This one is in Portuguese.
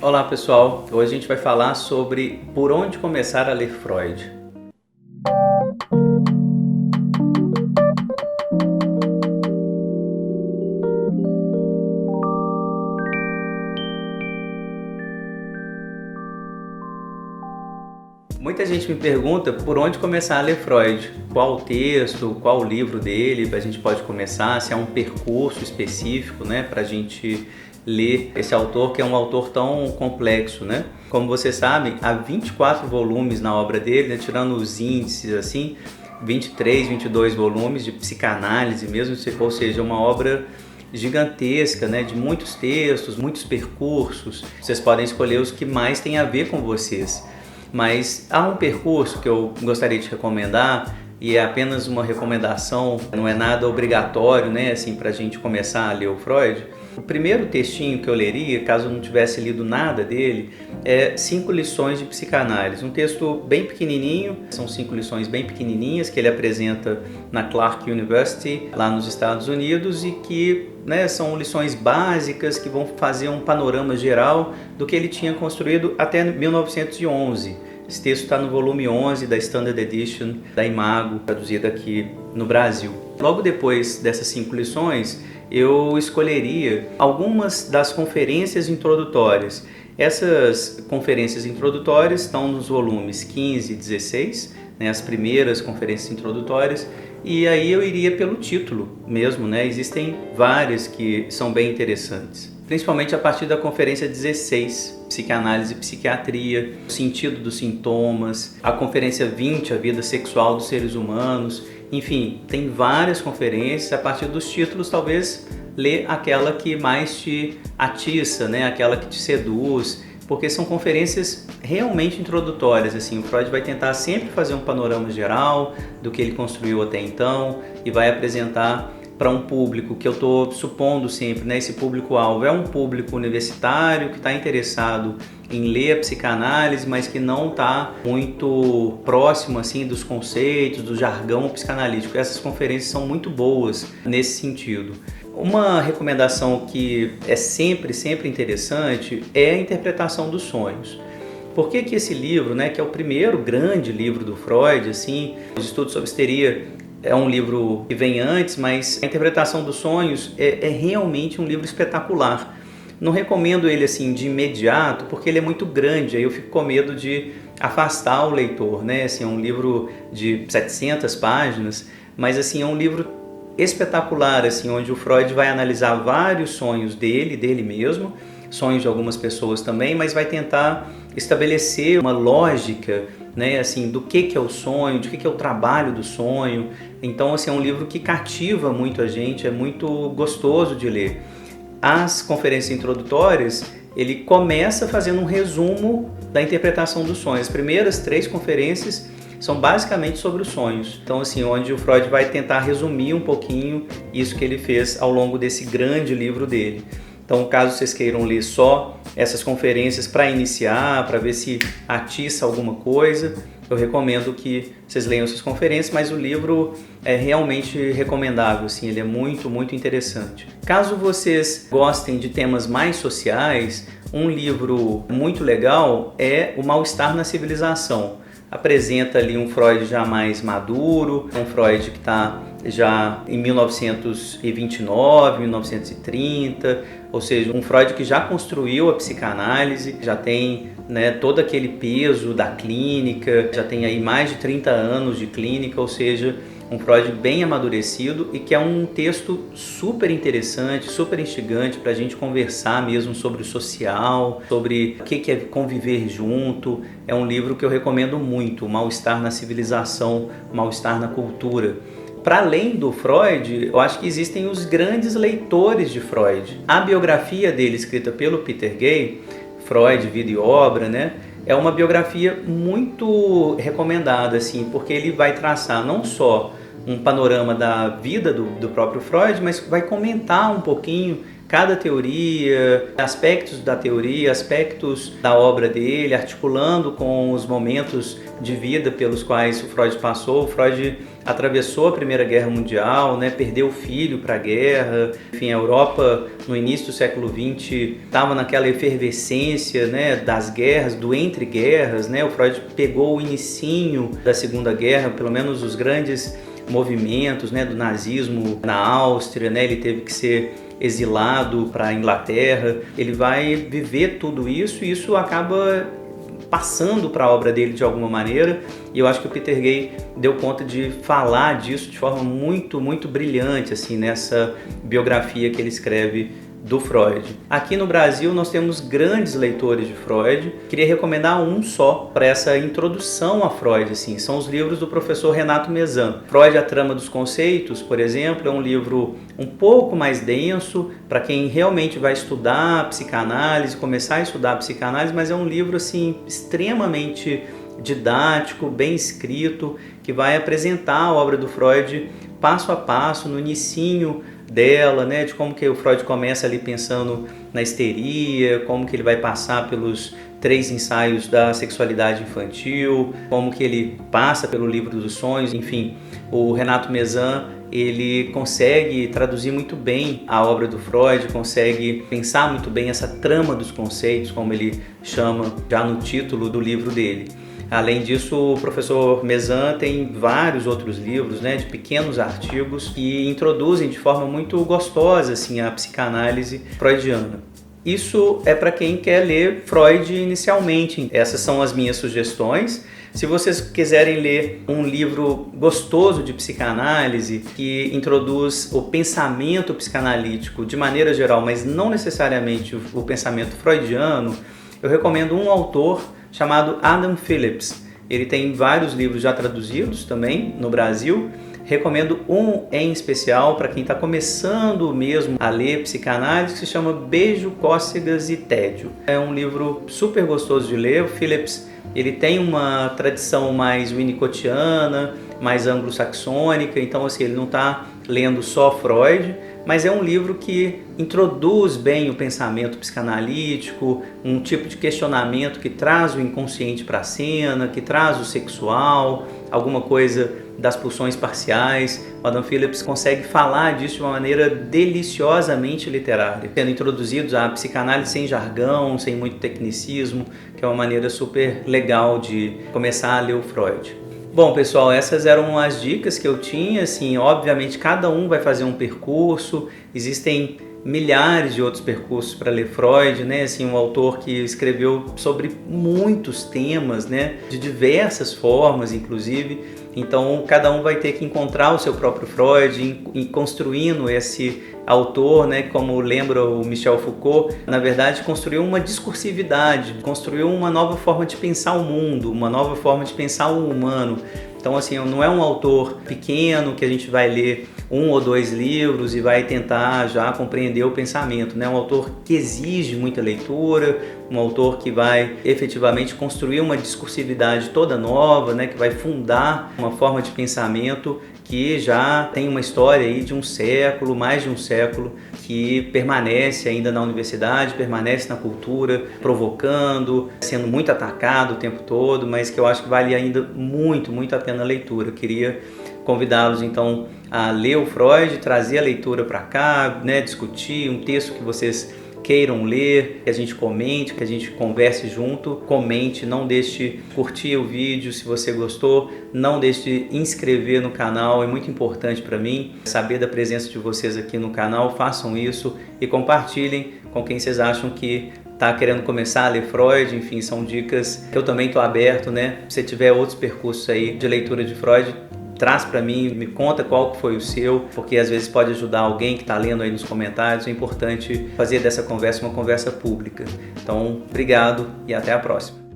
Olá pessoal, hoje a gente vai falar sobre por onde começar a ler Freud. Muita gente me pergunta por onde começar a ler Freud, qual o texto, qual o livro dele, a gente pode começar, se há um percurso específico, né, para a gente ler esse autor, que é um autor tão complexo, né? Como vocês sabem, há 24 volumes na obra dele, né, tirando os índices, assim, 23, 22 volumes de psicanálise mesmo, ou seja, uma obra gigantesca, né, de muitos textos, muitos percursos. Vocês podem escolher os que mais têm a ver com vocês. Mas há um percurso que eu gostaria de recomendar, e é apenas uma recomendação, não é nada obrigatório, né, assim, para a gente começar a ler o Freud. O primeiro textinho que eu leria, caso eu não tivesse lido nada dele, é 5 lições de psicanálise. Um texto bem pequenininho, são 5 lições bem pequenininhas que ele apresenta na Clark University, lá nos Estados Unidos, e que, né, são lições básicas que vão fazer um panorama geral do que ele tinha construído até 1911. Esse texto está no volume 11 da Standard Edition da Imago, traduzida aqui no Brasil. Logo depois dessas 5 lições, eu escolheria algumas das conferências introdutórias. Essas conferências introdutórias estão nos volumes 15 e 16, né, as primeiras conferências introdutórias, e aí eu iria pelo título mesmo, né? Existem várias que são bem interessantes, principalmente a partir da conferência 16, Psicanálise e Psiquiatria, o sentido dos sintomas, a conferência 20, a vida sexual dos seres humanos. Enfim, tem várias conferências. A partir dos títulos, talvez lê aquela que mais te atiça, né? Aquela que te seduz, porque são conferências realmente introdutórias. Assim, o Freud vai tentar sempre fazer um panorama geral do que ele construiu até então e vai apresentar para um público que eu estou supondo sempre, né? Esse público-alvo é um público universitário que está interessado em ler a psicanálise, mas que não está muito próximo assim dos conceitos, do jargão psicanalítico. Essas conferências são muito boas nesse sentido. Uma recomendação que é sempre interessante é a interpretação dos sonhos. Por que esse livro, né, que é o primeiro grande livro do Freud, assim, os estudos sobre histeria, é um livro que vem antes, mas a interpretação dos sonhos é realmente um livro espetacular. Não recomendo ele assim de imediato, porque ele é muito grande, aí eu fico com medo de afastar o leitor, né? Assim, é um livro de 700 páginas, mas assim, é um livro espetacular, assim, onde o Freud vai analisar vários sonhos dele mesmo, sonhos de algumas pessoas também, mas vai tentar estabelecer uma lógica, né, assim, do que é o sonho, do que é o trabalho do sonho. Então, assim, é um livro que cativa muito a gente, é muito gostoso de ler. As conferências introdutórias, ele começa fazendo um resumo da interpretação dos sonhos. As primeiras 3 conferências são basicamente sobre os sonhos. Então, assim, onde o Freud vai tentar resumir um pouquinho isso que ele fez ao longo desse grande livro dele. Então, caso vocês queiram ler só essas conferências para iniciar, para ver se atiça alguma coisa, eu recomendo que vocês leiam essas conferências, mas o livro é realmente recomendável, assim, ele é muito interessante. Caso vocês gostem de temas mais sociais, um livro muito legal é O Mal-Estar na Civilização. Apresenta ali um Freud já mais maduro, um Freud que está já em 1929, 1930, ou seja, um Freud que já construiu a psicanálise, já tem, né, todo aquele peso da clínica, já tem aí mais de 30 anos de clínica, ou seja, um Freud bem amadurecido e que é um texto super interessante, super instigante para a gente conversar mesmo sobre o social, sobre o que é conviver junto. É um livro que eu recomendo muito, O Mal-Estar na Civilização, O Mal-Estar na Cultura. Para além do Freud, eu acho que existem os grandes leitores de Freud. A biografia dele, escrita pelo Peter Gay, Freud, Vida e Obra, né? É uma biografia muito recomendada, assim, porque ele vai traçar não só um panorama da vida do próprio Freud, mas vai comentar um pouquinho cada teoria, aspectos da teoria, aspectos da obra dele, articulando com os momentos de vida pelos quais o Freud passou. O Freud atravessou a Primeira Guerra Mundial, né, perdeu o filho para a guerra. Enfim, a Europa no início do século XX estava naquela efervescência, né, das guerras, do entre guerras, né? O Freud pegou o inicinho da Segunda Guerra, pelo menos os grandes movimentos, né, do nazismo na Áustria, né? Ele teve que ser exilado para a Inglaterra. Ele vai viver tudo isso e isso acaba passando para a obra dele de alguma maneira, e eu acho que o Peter Gay deu conta de falar disso de forma muito, muito brilhante assim, nessa biografia que ele escreve do Freud. Aqui no Brasil nós temos grandes leitores de Freud. Queria recomendar um só para essa introdução a Freud, assim, são os livros do professor Renato Mezan. Freud, a Trama dos Conceitos, por exemplo, é um livro um pouco mais denso para quem realmente vai estudar psicanálise, começar a estudar psicanálise, mas é um livro assim extremamente didático, bem escrito, que vai apresentar a obra do Freud passo a passo, no inicinho dela, né, de como que o Freud começa ali pensando na histeria, como que ele vai passar pelos 3 ensaios da sexualidade infantil, como que ele passa pelo livro dos sonhos. Enfim, o Renato Mezan, ele consegue traduzir muito bem a obra do Freud, consegue pensar muito bem essa trama dos conceitos, como ele chama já no título do livro dele. Além disso, o professor Mezan tem vários outros livros, né, de pequenos artigos que introduzem de forma muito gostosa assim, a psicanálise freudiana. Isso é para quem quer ler Freud inicialmente. Essas são as minhas sugestões. Se vocês quiserem ler um livro gostoso de psicanálise, que introduz o pensamento psicanalítico de maneira geral, mas não necessariamente o pensamento freudiano, eu recomendo um autor chamado Adam Phillips. Ele tem vários livros já traduzidos também no Brasil. Recomendo um em especial para quem está começando mesmo a ler psicanálise, que se chama Beijo, Cócegas e Tédio. É um livro super gostoso de ler. O Phillips, ele tem uma tradição mais winnicottiana, mais anglo-saxônica, então assim, ele não está lendo só Freud, mas é um livro que introduz bem o pensamento psicanalítico, um tipo de questionamento que traz o inconsciente para a cena, que traz o sexual, alguma coisa das pulsões parciais. O Adam Phillips consegue falar disso de uma maneira deliciosamente literária, sendo introduzidos à psicanálise sem jargão, sem muito tecnicismo, que é uma maneira super legal de começar a ler o Freud. Bom, pessoal, essas eram as dicas que eu tinha. Assim, obviamente, cada um vai fazer um percurso. Existem milhares de outros percursos para ler Freud, né? Assim, um autor que escreveu sobre muitos temas, né? De diversas formas, inclusive. Então, cada um vai ter que encontrar o seu próprio Freud, construindo esse autor, né? Como lembra o Michel Foucault, na verdade, construiu uma discursividade, construiu uma nova forma de pensar o mundo, uma nova forma de pensar o humano. Então, assim, não é um autor pequeno que a gente vai ler 1 ou 2 livros e vai tentar já compreender o pensamento, né? É um autor que exige muita leitura, um autor que vai efetivamente construir uma discursividade toda nova, né? Que vai fundar uma forma de pensamento que já tem uma história aí de um século, mais de um século, que permanece ainda na universidade, permanece na cultura, provocando, sendo muito atacado o tempo todo, mas que eu acho que vale ainda muito, muito a pena a leitura. Eu queria convidá-los então a ler o Freud, trazer a leitura para cá, né, discutir um texto que vocês queiram ler, que a gente comente, que a gente converse junto. Comente, não deixe de curtir o vídeo se você gostou, não deixe de inscrever no canal, é muito importante para mim saber da presença de vocês aqui no canal. Façam isso e compartilhem com quem vocês acham que está querendo começar a ler Freud. Enfim, são dicas que eu também estou aberto, né? Se tiver outros percursos aí de leitura de Freud, traz para mim, me conta qual que foi o seu, porque às vezes pode ajudar alguém que está lendo aí nos comentários. É importante fazer dessa conversa uma conversa pública. Então, obrigado e até a próxima.